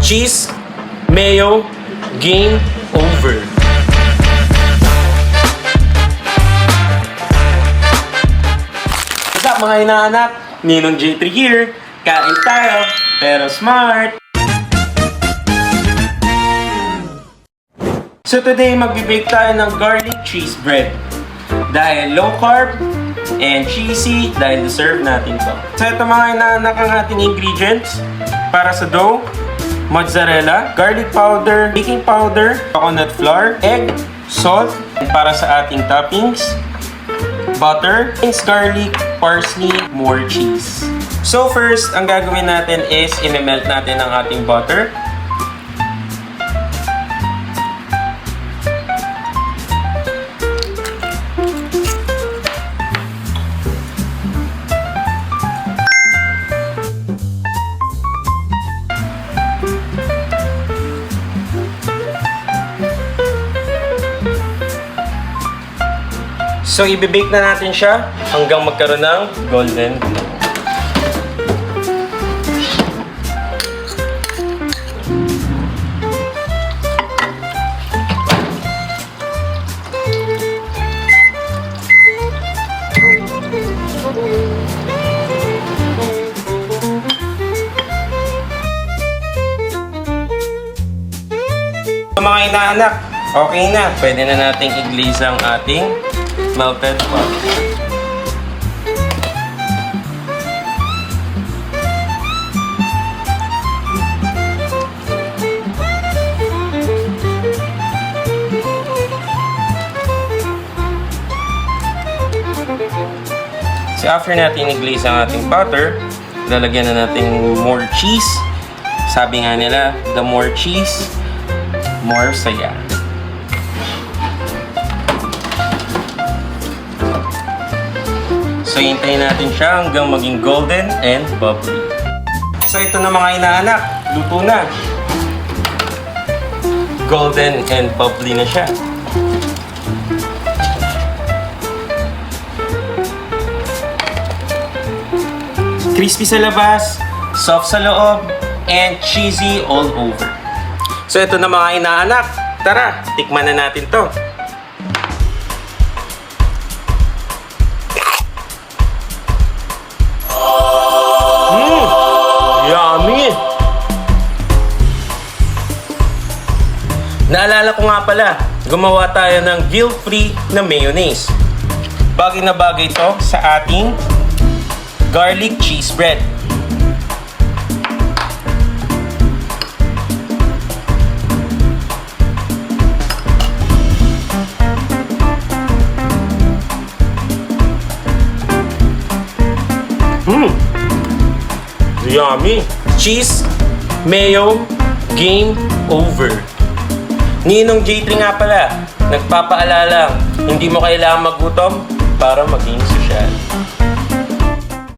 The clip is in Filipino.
cheese, mayo, game over. What's up mga inaanak? Ninong J3 here. Kain tayo, pero smart. So today, magbe-bake tayo ng garlic cheese bread. Dahil low carb and cheesy, dahil deserve natin to. So ito mga inaanak ang ating ingredients para sa dough. Mozzarella, garlic powder, baking powder, coconut flour, egg, salt, and para sa ating toppings, butter, minced garlic, parsley, more cheese. So first, ang gagawin natin is i-melt natin ang ating butter. So, i-bake na natin siya hanggang magkaroon ng golden brown. So, mga inaanak, okay na. Pwede na nating i-glaze ang ating melted butter. So after natin i-glaze ang ating butter, lalagyan na natin more cheese. Sabi nga nila, the more cheese, more saya. So, hintayin natin siya hanggang maging golden and bubbly. So, ito na mga inaanak. Luto na. Golden and bubbly na siya. Crispy sa labas, soft sa loob, and cheesy all over. So, ito na mga inaanak. Tara, tikman na natin to. Yummy! Naalala ko nga pala, gumawa tayo ng guilt-free na mayonnaise. Bagay na bagay to sa ating garlic cheese bread. Yummy! Cheese, mayo, game over. Ninong J3 nga pala, nagpapaalala, hindi mo kailangan magutom para maging sosyal.